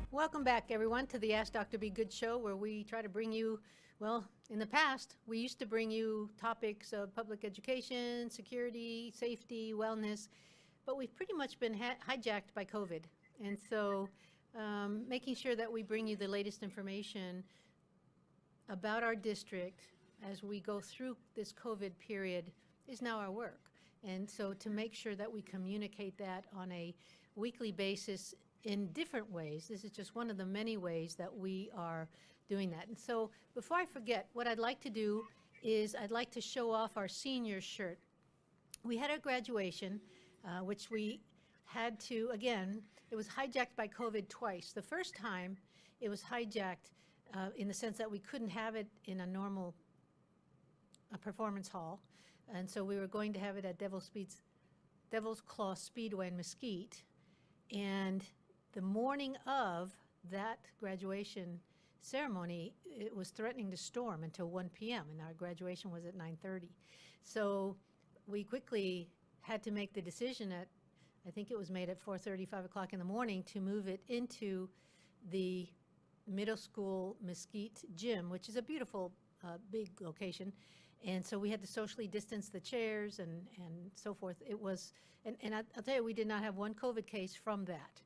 Welcome back, everyone, to the Ask Dr. Be Good show, where we try to bring you, well, in the past, we used to bring you topics of public education, security, safety, wellness, but we've pretty much been hijacked by COVID. And so making sure that we bring you the latest information about our district as we go through this COVID period is now our work. And so to make sure that we communicate that on a weekly basis in different ways. This is just one of the many ways that we are doing that. And so before I forget, what I'd like to do is I'd like to show off our senior shirt. We had our graduation, which we had to, again, it was hijacked by COVID twice. The first time it was hijacked in the sense that we couldn't have it in a normal performance hall. And so we were going to have it at Devil's Claw Speedway in Mesquite. And the morning of that graduation ceremony, it was threatening to storm until 1 p.m. and our graduation was at 9:30. So we quickly had to make the decision at, I think it was made at 4:30, 5 o'clock in the morning, to move it into the middle school Mesquite gym, which is a beautiful big location. And so we had to socially distance the chairs and so forth. It was, and I'll tell you, we did not have one COVID case from that.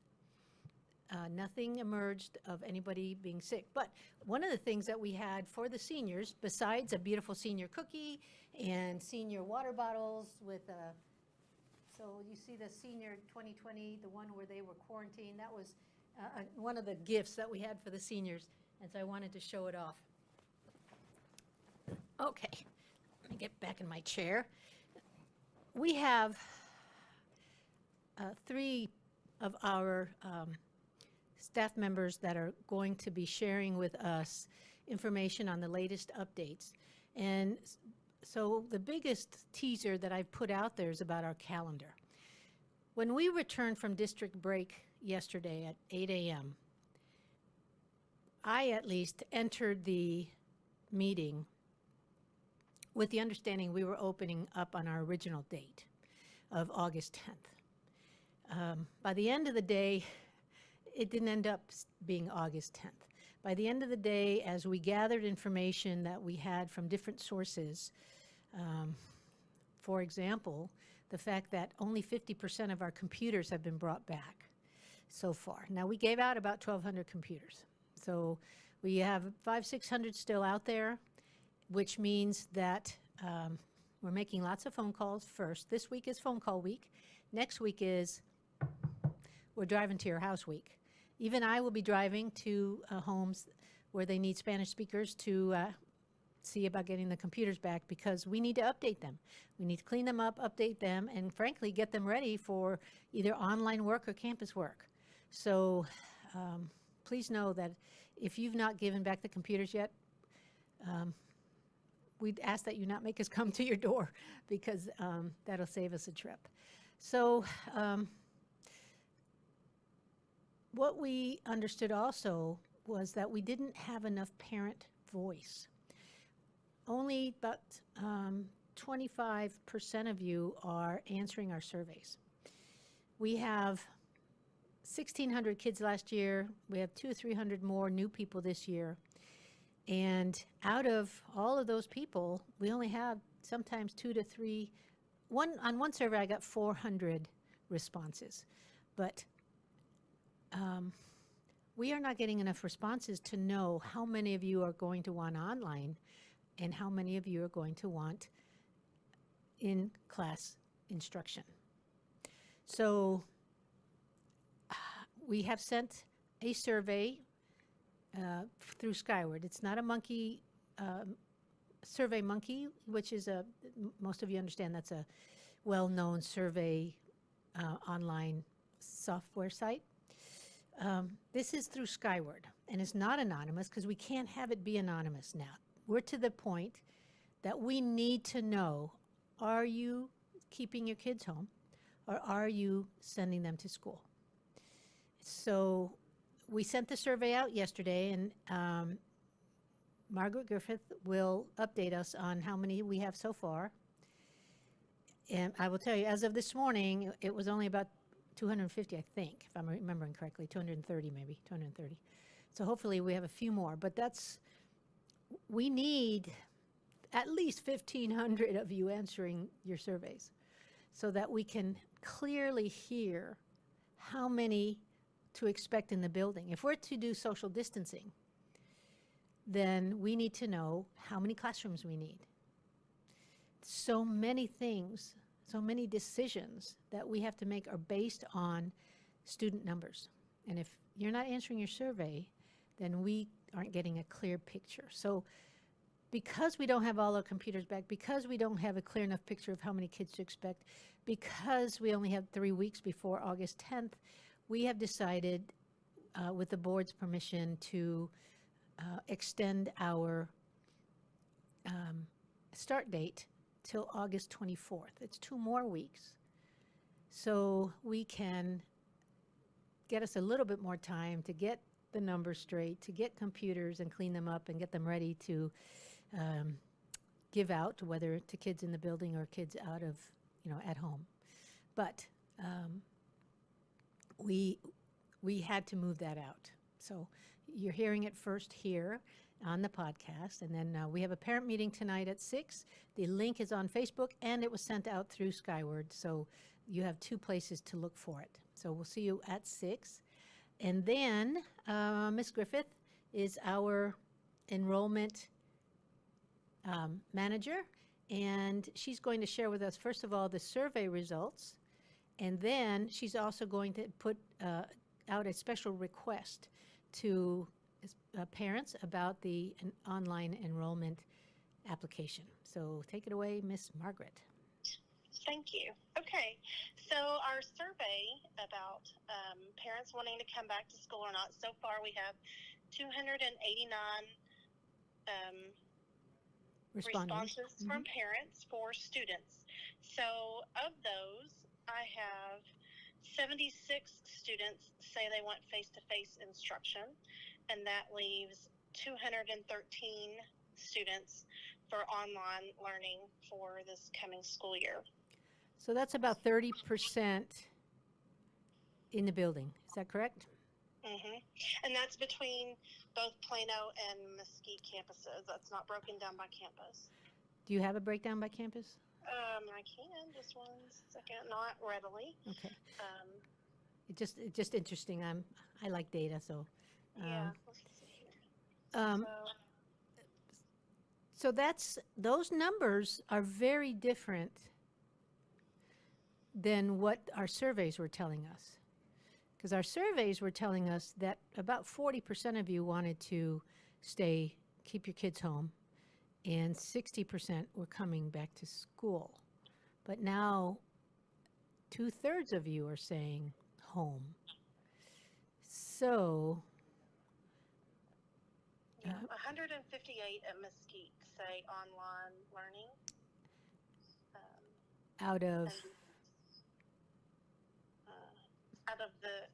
Nothing emerged of anybody being sick. But one of the things that we had for the seniors, besides a beautiful senior cookie and senior water bottles with a, so you see the senior 2020, the one where they were quarantined, that was one of the gifts that we had for the seniors. And so I wanted to show it off. Okay, let me get back in my chair. We have 3 of our staff members that are going to be sharing with us information on the latest updates. And so the biggest teaser that I've put out there is about our calendar. When we returned from district break yesterday at 8 a.m., I at least entered the meeting with the understanding we were opening up on our original date of August 10th. By the end of the day, it didn't end up being August 10th. By the end of the day, as we gathered information that we had from different sources, for example, the fact that only 50% of our computers have been brought back so far. Now, we gave out about 1,200 computers. So we have 500-600 still out there, which means that we're making lots of phone calls first. This week is phone call week. Next week is we're driving to your house week. Even I will be driving to homes where they need Spanish speakers to see about getting the computers back, because we need to update them. We need to clean them up, update them, and frankly, get them ready for either online work or campus work. So please know that if you've not given back the computers yet, we'd ask that you not make us come to your door, because that'll save us a trip. So what we understood also was that we didn't have enough parent voice. Only about 25% of you are answering our surveys. We have 1,600 kids last year. We have 200 or 300 more new people this year. And out of all of those people, we only have sometimes 2 to 3. On one survey, I got 400 responses. But we are not getting enough responses to know how many of you are going to want online and how many of you are going to want in-class instruction. So we have sent a survey through Skyward. It's not a monkey, Survey Monkey, which is most of you understand that's a well-known survey online software site. This is through Skyward, and it's not anonymous because we can't have it be anonymous now. We're to the point that we need to know, are you keeping your kids home or are you sending them to school? So we sent the survey out yesterday, and Margaret Griffith will update us on how many we have so far. And I will tell you, as of this morning, it was only about 250, I think, if I'm remembering correctly, 230 maybe, 230. So hopefully we have a few more, but we need at least 1,500 of you answering your surveys so that we can clearly hear how many to expect in the building. If we're to do social distancing, then we need to know how many classrooms we need. So many things, so many decisions that we have to make are based on student numbers. And if you're not answering your survey, then we aren't getting a clear picture. So because we don't have all our computers back, because we don't have a clear enough picture of how many kids to expect, because we only have 3 weeks before August 10th, we have decided, with the board's permission, to extend our start date till August 24th. It's 2 more weeks. So we can get us a little bit more time to get the numbers straight, to get computers and clean them up and get them ready to give out, whether to kids in the building or kids out of, at home. But we had to move that out. So you're hearing it first here on the podcast, and then we have a parent meeting tonight at 6. The link is on Facebook, and it was sent out through Skyward, so you have 2 places to look for it. So we'll see you at 6. And then Ms. Griffith is our enrollment manager, and she's going to share with us, first of all, the survey results, and then she's also going to put out a special request to parents about the online enrollment application. So take it away, Miss Margaret. Thank you. Okay, so our survey about parents wanting to come back to school or not, so far we have 289 responses from parents for students. So of those, I have 76 students say they want face-to-face instruction, and that leaves 213 students for online learning for this coming school year. So that's about 30% in the building. Is that correct? And that's between both Plano and Mesquite campuses. That's not broken down by campus. Do you have a breakdown by campus? I can. Just 1 second. Not readily. Okay. It's just interesting. I like data, so. Yeah. So those numbers are very different than what our surveys were telling us. Because our surveys were telling us that about 40% of you wanted to keep your kids home, and 60% were coming back to school. But now 2/3 of you are saying home. So 158 at Mesquite say online learning. Out of the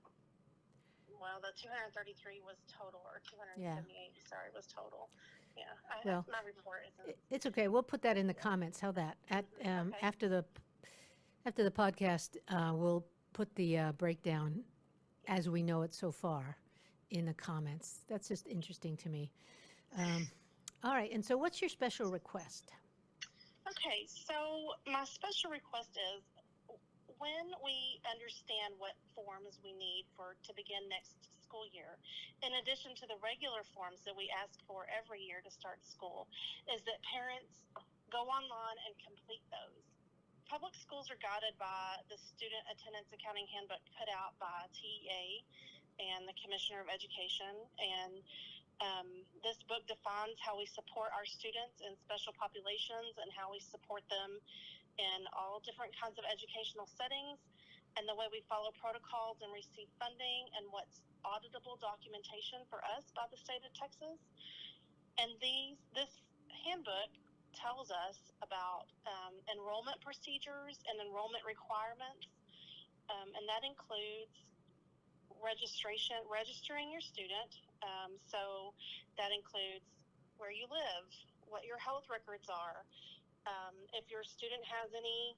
233 was total, or 278, sorry, was total. Yeah, my report isn't. It's okay. We'll put that in the comments. How that after the podcast, we'll put the breakdown as we know it so far in the comments. That's just interesting to me. All right. And so, what's your special request? Okay. So my special request is, when we understand what forms we need to begin next school year, in addition to the regular forms that we ask for every year to start school, is that parents go online and complete those. Public schools are guided by the Student Attendance Accounting Handbook put out by TEA and the Commissioner of Education, and this book defines how we support our students in special populations and how we support them in all different kinds of educational settings, and the way we follow protocols and receive funding, and what's auditable documentation for us by the state of Texas. And this handbook tells us about enrollment procedures and enrollment requirements, and that includes registering your student. So that includes where you live, what your health records are, if your student has any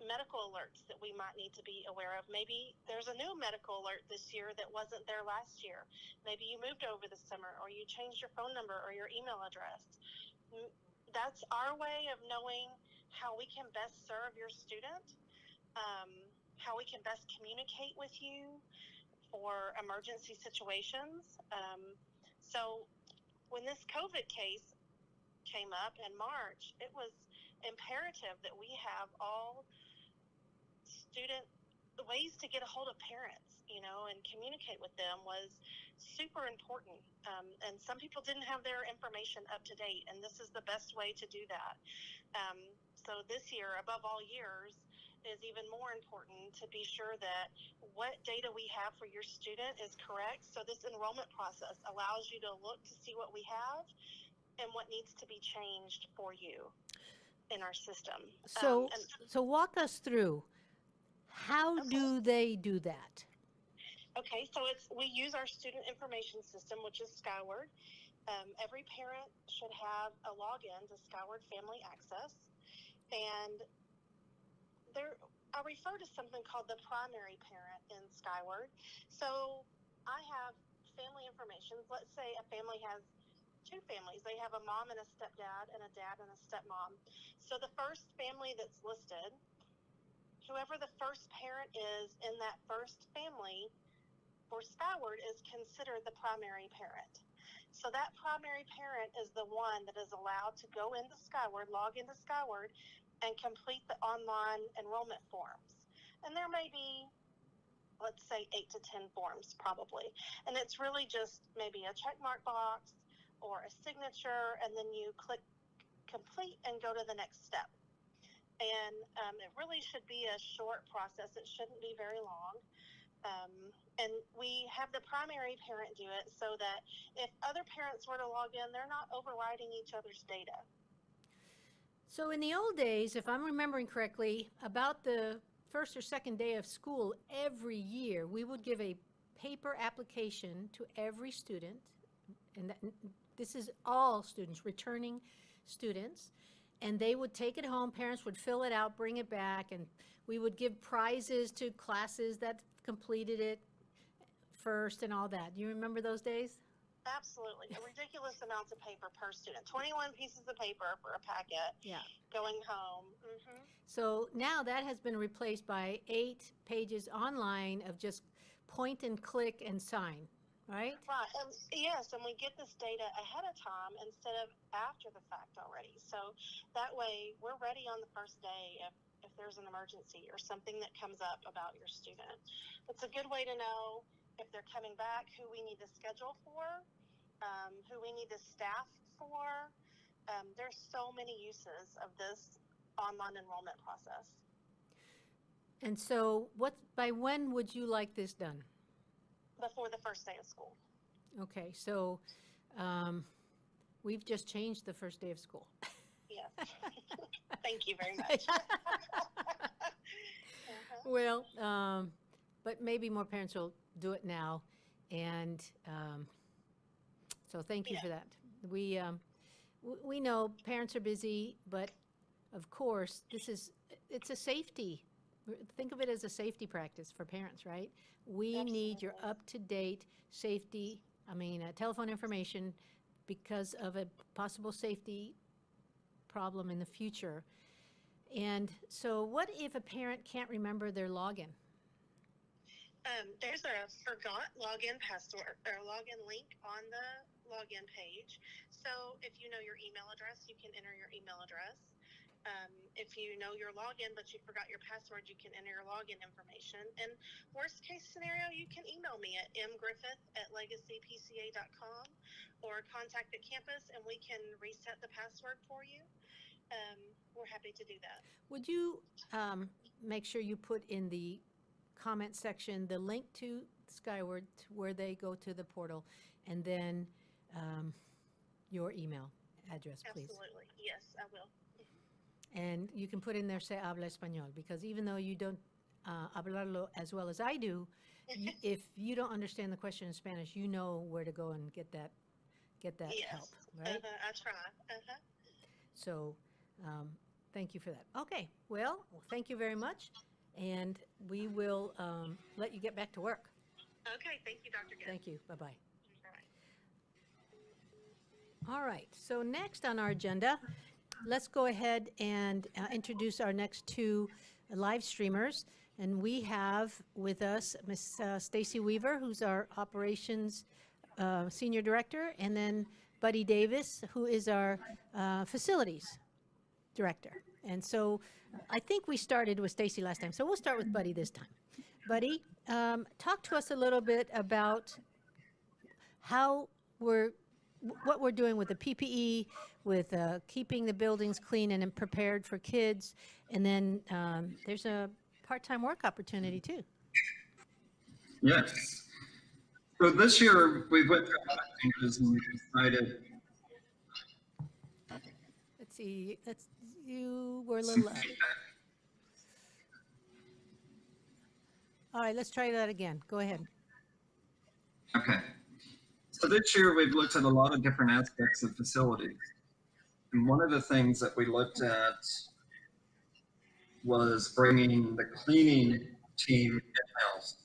medical alerts that we might need to be aware of. Maybe there's a new medical alert this year that wasn't there last year. Maybe you moved over the summer, or you changed your phone number or your email address. That's our way of knowing how we can best serve your student, how we can best communicate with you for emergency situations. So when this COVID case came up in March, it was imperative that we have all student ways to get a hold of parents, and communicate with them was super important. And some people didn't have their information up to date, and this is the best way to do that. So this year, above all years, is even more important to be sure that what data we have for your student is correct. So this enrollment process allows you to look to see what we have and what needs to be changed for you in our system. So walk us through, how do they do that? Okay, so we use our student information system, which is Skyward. Every parent should have a login to Skyward Family Access, and I refer to something called the primary parent in Skyward. So I have family information. Let's say a family has two families. They have a mom and a stepdad and a dad and a stepmom. So the first family that's listed, whoever the first parent is in that first family for Skyward is considered the primary parent. So that primary parent is the one that is allowed to go into Skyward, log into Skyward, and complete the online enrollment forms. And there may be, let's say, 8 to 10 forms probably. And it's really just maybe a check mark box or a signature, and then you click complete and go to the next step. And it really should be a short process. It shouldn't be very long. And we have the primary parent do it so that if other parents were to log in, they're not overriding each other's data. So in the old days, if I'm remembering correctly, about the first or second day of school every year, we would give a paper application to every student, and this is all students, returning students, and they would take it home. Parents would fill it out, bring it back, and we would give prizes to classes that completed it first and all that. Do you remember those days? Absolutely. A ridiculous amounts of paper per student. 21 pieces of paper for a packet. Yeah. Going home. Mm-hmm. So now that has been replaced by 8 pages online of just point and click and sign, right? Right. Yes, and we get this data ahead of time instead of after the fact already. So that way we're ready on the first day if there's an emergency or something that comes up about your student. It's a good way to know if they're coming back, who we need to schedule for, who we need to staff for. There's so many uses of this online enrollment process. And so by when would you like this done? Before the first day of school. Okay, so we've just changed the first day of school. Yes. Thank you very much. Well, but maybe more parents will do it now, and so thank you for that. We know parents are busy, but of course it's a safety. Think of it as a safety practice for parents, right? We Absolutely. need your up-to-date safety, telephone information, because of a possible safety problem in the future. And so what if a parent can't remember their login? There's a forgot login password or login link on the login page. So if you know your email address, you can enter your email address. If you know your login but you forgot your password, you can enter your login information. And worst case scenario, you can email me at mgriffith@legacypca.com or contact the campus and we can reset the password for you. We're happy to do that. Would you make sure you put in the comment section the link to Skyward, to where they go to the portal, and then your email address, please. Absolutely. Yes, I will. And you can put in there, se habla español, because even though you don't hablarlo as well as I do, if you don't understand the question in Spanish, you know where to go and get that Yes. help, right? I try. So thank you for that. Okay, well, thank you very much, and we will let you get back to work. Okay. Thank you, Dr. Good. Thank you. Bye-bye. Bye. All right, so next on our agenda, let's go ahead and introduce our next two live streamers. And we have with us Miss Stacy Weaver, who's our operations senior director, and then Buddy Davis, who is our facilities director. And so I think we started with Stacy last time, so we'll start with Buddy this time. Buddy, talk to us a little bit about how what we're doing with the PPE, with keeping the buildings clean and prepared for kids, and then there's a part-time work opportunity too. Yes. So this year we went through a lot of changes and we decided. Let's see. You were a little loud. All right, let's try that again. Go ahead. Okay. So this year we've looked at a lot of different aspects of facilities. And one of the things that we looked at was bringing the cleaning team in-house.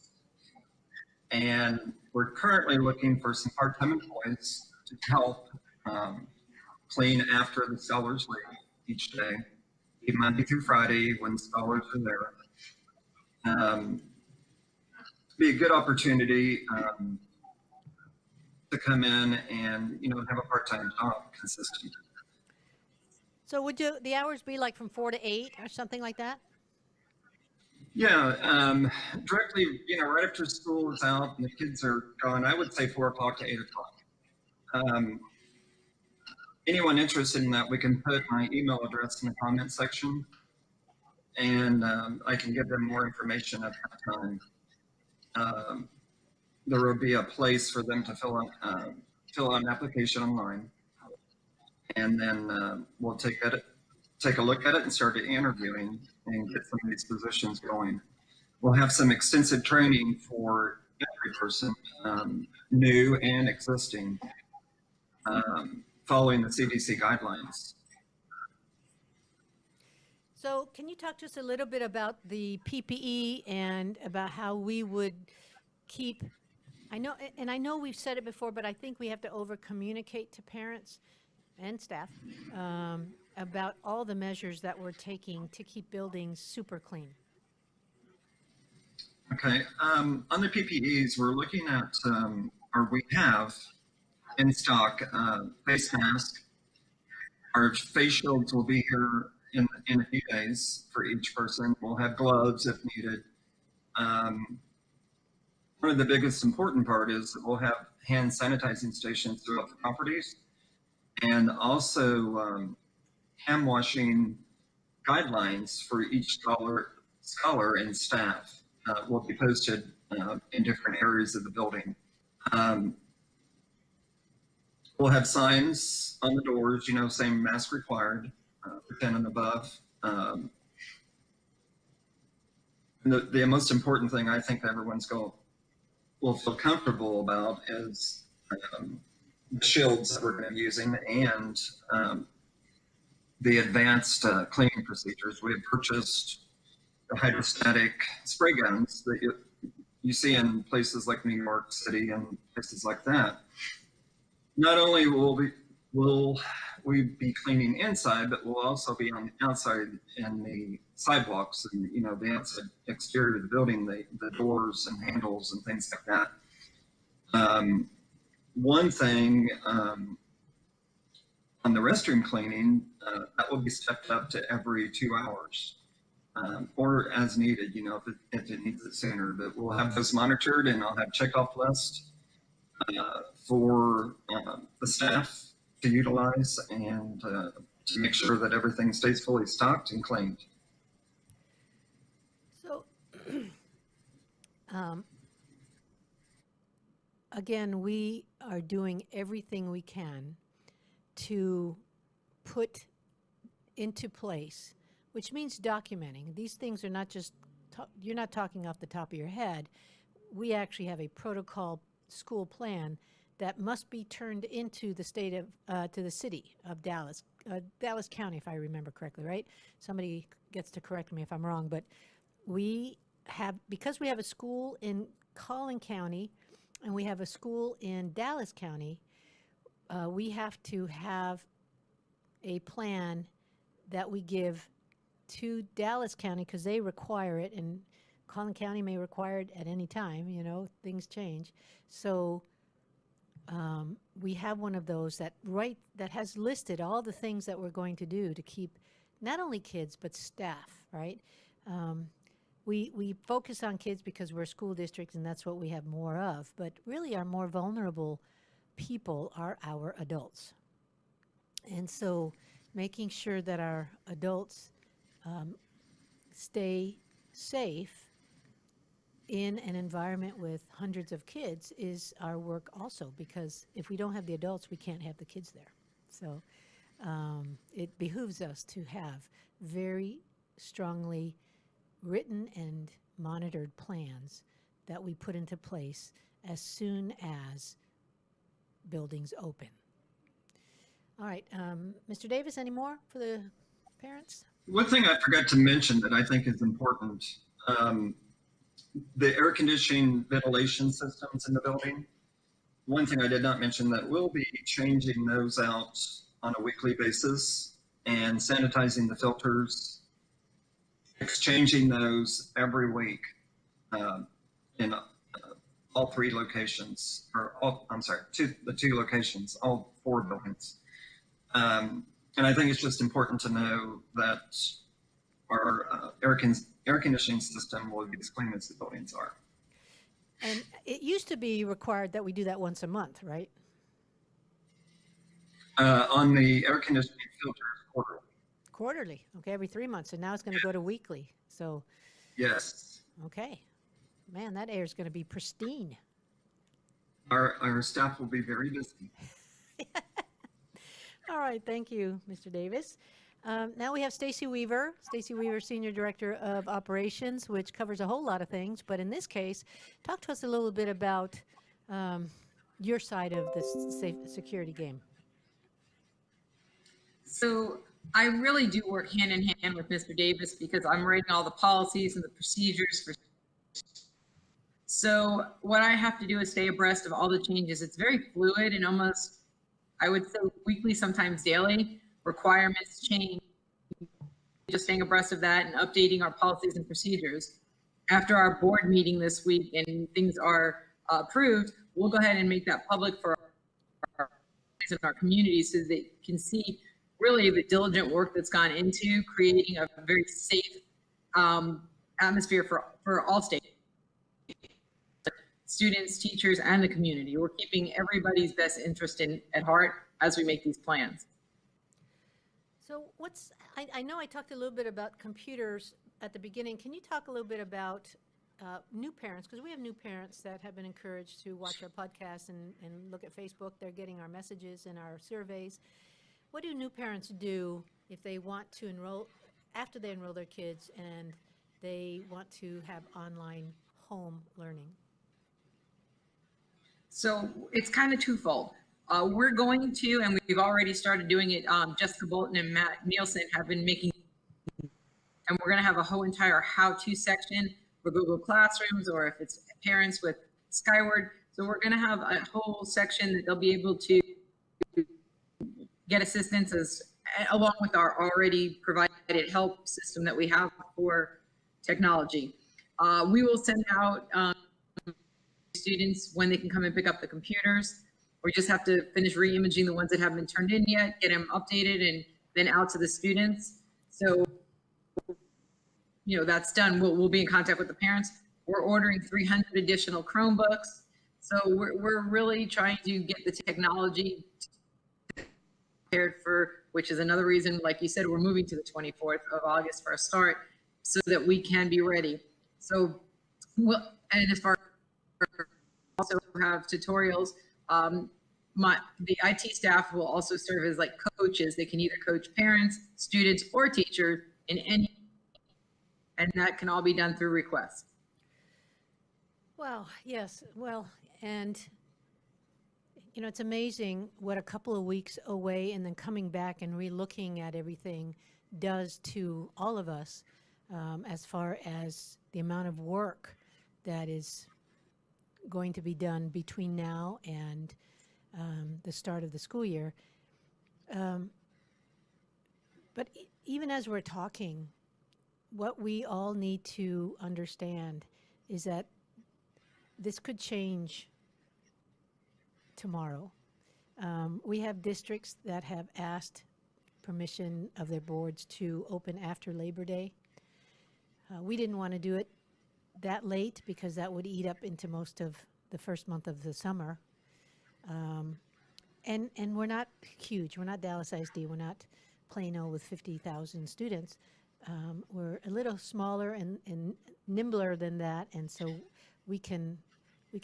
And we're currently looking for some part-time employees to help clean after the scholars leave each day, Monday through Friday when scholars are there. Be a good opportunity to come in and have a part-time job consistent. So would the hours be like from 4 to 8 or something like that? Yeah, directly, right after school is out and the kids are gone, I would say 4 o'clock to 8 o'clock. Anyone interested in that, we can put my email address in the comment section, and I can give them more information at that time. There will be a place for them to fill out an application online, and then we'll take a look at it and start interviewing and get some of these positions going. We'll have some extensive training for every person, new and existing, following the CDC guidelines. So can you talk to us a little bit about the PPE and about how we would keep, I know we've said it before, but I think we have to over-communicate to parents and staff about all the measures that we're taking to keep buildings super clean. Okay, on the PPEs, we're looking at, or we have in stock, face mask. Our face shields will be here in a few days for each person. We'll have gloves if needed. One of the biggest important part is that we'll have hand sanitizing stations throughout the properties, and also hand washing guidelines for each scholar and staff will be posted in different areas of the building. We'll have signs on the doors, saying mask required, for 10 and above. The most important thing I think everyone's will feel comfortable about is the shields that we're going to be using and the advanced cleaning procedures. We have purchased the hydrostatic spray guns that you see in places like New York City and places like that. Not only will we be cleaning inside, but we'll also be on the outside and the sidewalks and the outside exterior of the building, the doors and handles and things like that. One thing on the restroom cleaning, that will be stepped up to every 2 hours, or as needed, if it needs it sooner. But we'll have those monitored, and I'll have checkoff lists for the staff to utilize and to make sure that everything stays fully stocked and cleaned. So, again, we are doing everything we can to put into place, which means documenting. These things are not just, you're not talking off the top of your head. We actually have a protocol school plan that must be turned into the state of, to the city of Dallas, Dallas County, if I remember correctly, right? Somebody gets to correct me if I'm wrong, but we have, because we have a school in Collin County and we have a school in Dallas County, we have to have a plan that we give to Dallas County because they require it, and Collin County may require it at any time, you know, things change. So we have one of those that has listed all the things that we're going to do to keep not only kids but staff, right? We focus on kids because we're a school district and that's what we have more of, but really our more vulnerable people are our adults. And so making sure that our adults stay safe in an environment with hundreds of kids is our work also, because if we don't have the adults, we can't have the kids there. So it behooves us to have very strongly written and monitored plans that we put into place as soon as buildings open. All right, Mr. Davis, any more for the parents? One thing I forgot to mention that I think is important, the air conditioning ventilation systems in the building. One thing I did not mention that we'll be changing those out on a weekly basis and sanitizing the filters, exchanging those every week in all three locations, or all, I'm sorry, the two locations, all four buildings. And I think it's just important to know that our air conditioning system will be as clean as the buildings are. And it used to be required that we do that once a month, right? On the air conditioning filters, quarterly. Quarterly, okay, every 3 months, and now it's going to go to weekly. So, yes. Okay, man, that air is going to be pristine. Our staff will be very busy. All right, thank you, Mr. Davis. Now we have Stacy Weaver. Stacy Weaver, Senior Director of Operations, which covers a whole lot of things. But in this case, talk to us a little bit about your side of this security game. So I really do work hand in hand with Mr. Davis because I'm writing all the policies and the procedures for. So what I have to do is stay abreast of all the changes. It's very fluid and almost, I would say, weekly, sometimes daily. Requirements change. Just staying abreast of that and updating our policies and procedures. After our board meeting this week and things are approved, we'll go ahead and make that public for our community so they can see really the diligent work that's gone into creating a very safe atmosphere for all stakeholders, students, teachers, and the community. We're keeping everybody's best interest at heart as we make these plans. So I know I talked a little bit about computers at the beginning. Can you talk a little bit about new parents? Because we have new parents that have been encouraged to watch our podcast and look at Facebook. They're getting our messages and our surveys. What do new parents do if they want to enroll, after they enroll their kids and they want to have online home learning? So it's kind of twofold. We're going to, and we've already started doing it, Jessica Bolton and Matt Nielsen have been making, and we're going to have a whole entire how-to section for Google Classrooms, or if it's parents with Skyward. So we're going to have a whole section that they'll be able to get assistance along with our already provided help system that we have for technology. We will send out students when they can come and pick up the computers. We just have to finish re-imaging the ones that haven't been turned in yet, get them updated, and then out to the students. So, that's done. We'll be in contact with the parents. We're ordering 300 additional Chromebooks. So we're really trying to get the technology prepared for, which is another reason, like you said, we're moving to the 24th of August for a start so that we can be ready. So, and as far as also have tutorials, the IT staff will also serve as like coaches. They can either coach parents, students, or teachers in any, and that can all be done through request. Well, yes, well, and you know, it's amazing what a couple of weeks away and then coming back and re-looking at everything does to all of us, as far as the amount of work that is going to be done between now and the start of the school year. But even as we're talking, what we all need to understand is that this could change tomorrow. We have districts that have asked permission of their boards to open after Labor Day. We didn't want to do it that late because that would eat up into most of the first month of the summer. And we're not huge. We're not Dallas ISD. We're not Plano with 50,000 students. We're a little smaller and nimbler than that, and so we can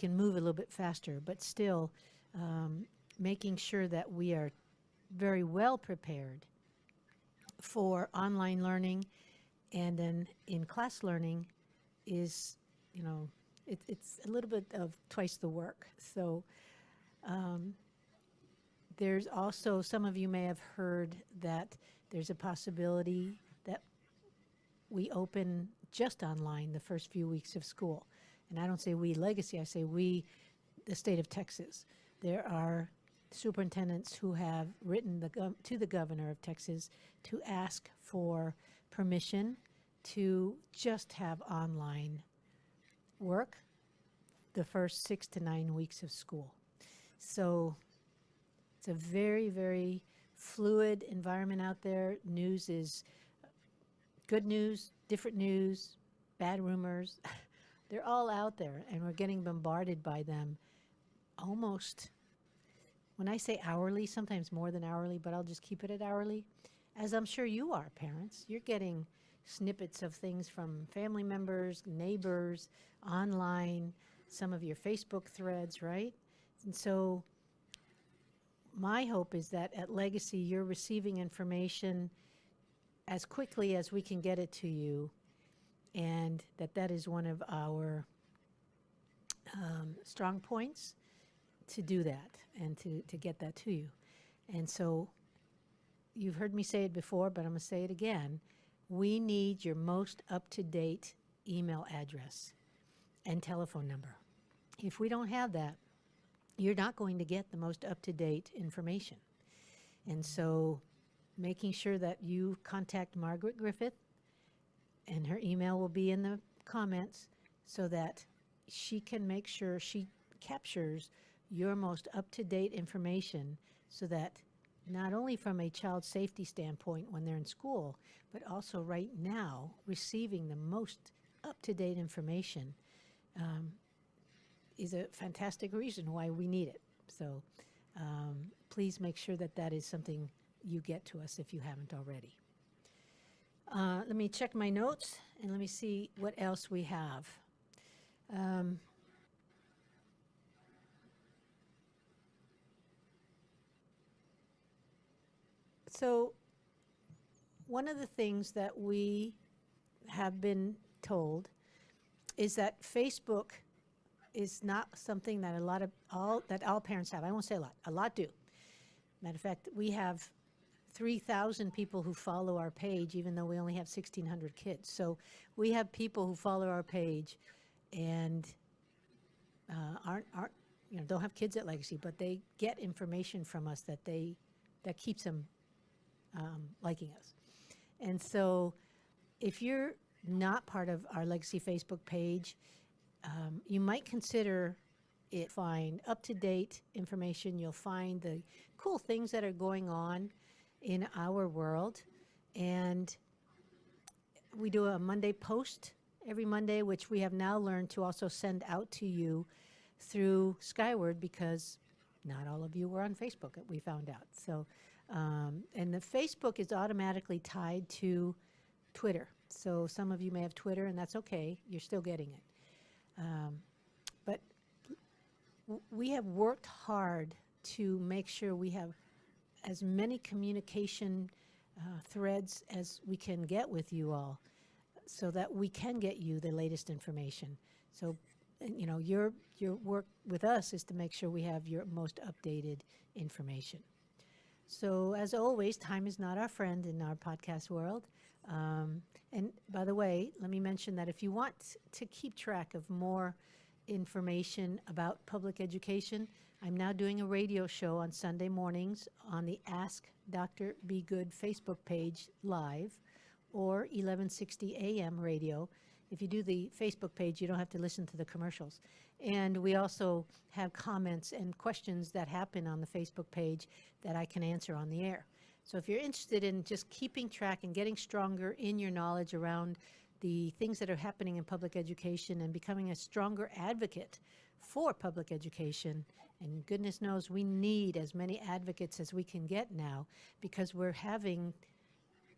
move a little bit faster, but still making sure that we are very well prepared for online learning, and then in-class learning is, you know, it's a little bit of twice the work. So there's also, some of you may have heard that there's a possibility that we open just online the first few weeks of school. And I don't say we Legacy, I say we, the state of Texas. There are superintendents who have written to the governor of Texas to ask for permission to just have online work the first 6 to 9 weeks of school. So it's a very, very fluid environment out there. News is good news, different news, bad rumors. They're all out there, and we're getting bombarded by them almost, when I say hourly, sometimes more than hourly, but I'll just keep it at hourly, as I'm sure you are, parents. You're getting snippets of things from family members, neighbors, online, some of your Facebook threads, right? And so my hope is that at Legacy, you're receiving information as quickly as we can get it to you, and that is one of our strong points, to do that and to get that to you. And so you've heard me say it before, but I'm going to say it again. We need your most up-to-date email address and telephone number. If we don't have that, you're not going to get the most up-to-date information. And so making sure that you contact Margaret Griffith, and her email will be in the comments, so that she can make sure she captures your most up-to-date information, so that not only from a child safety standpoint when they're in school, but also right now receiving the most up-to-date information is a fantastic reason why we need it. So please make sure that that is something you get to us if you haven't already. Let me check my notes and let me see what else we have. So one of the things that we have been told is that Facebook is not something that all parents have. I won't say a lot do. Matter of fact, we have 3,000 people who follow our page, even though we only have 1,600 kids. So we have people who follow our page and don't have kids at Legacy, but they get information from us that keeps them liking us. And so if you're not part of our Legacy Facebook page, you might consider it. Find up-to-date information. You'll find the cool things that are going on in our world. And we do a Monday post every Monday, which we have now learned to also send out to you through Skyward, because not all of you were on Facebook, we found out. So, and the Facebook is automatically tied to Twitter. So some of you may have Twitter, and that's okay. You're still getting it. But we have worked hard to make sure we have as many communication threads as we can get with you all, so that we can get you the latest information. So, you know, your work with us is to make sure we have your most updated information. So, as always, time is not our friend in our podcast world. And by the way, let me mention that if you want to keep track of more information about public education, I'm now doing a radio show on Sunday mornings on the Ask Dr. Be Good Facebook page live, or 1160 AM radio. If you do the Facebook page, you don't have to listen to the commercials. And we also have comments and questions that happen on the Facebook page that I can answer on the air. So if you're interested in just keeping track and getting stronger in your knowledge around the things that are happening in public education and becoming a stronger advocate for public education, and goodness knows we need as many advocates as we can get now, because we're having,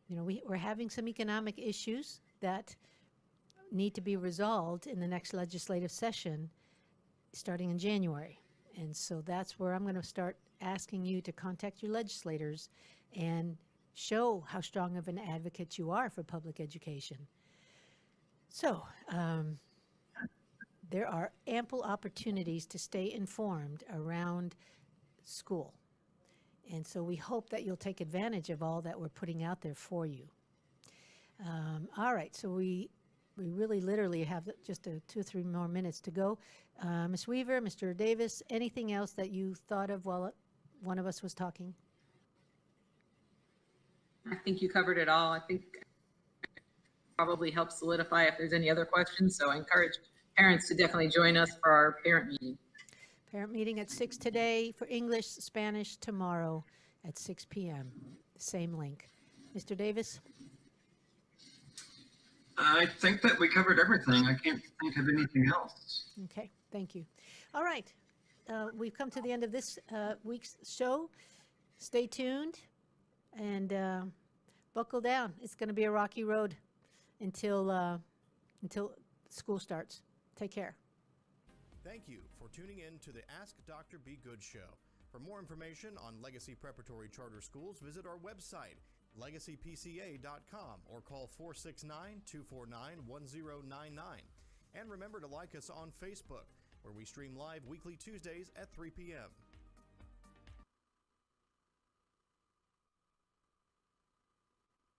you know, we're having some economic issues that need to be resolved in the next legislative session starting in January. And so that's where I'm going to start asking you to contact your legislators and show how strong of an advocate you are for public education. So there are ample opportunities to stay informed around school. And so we hope that you'll take advantage of all that we're putting out there for you. All right, so we really literally have just 2 or 3 more minutes to go. Ms. Weaver, Mr. Davis, anything else that you thought of while one of us was talking? I think you covered it all. I think probably help solidify if there's any other questions. So I encourage parents to definitely join us for our parent meeting. Parent meeting at 6 today for English, Spanish tomorrow at 6 p.m. Same link. Mr. Davis? I think that we covered everything. I can't think of anything else. Okay, thank you. All right, we've come to the end of this week's show. Stay tuned and buckle down. It's going to be a rocky road until school starts. Take care. Thank you for tuning in to the Ask Dr. Be Good show. For more information on Legacy Preparatory Charter Schools, visit our website, legacypca.com, or call 469-249-1099. And remember to like us on Facebook, where we stream live weekly Tuesdays at 3 p.m.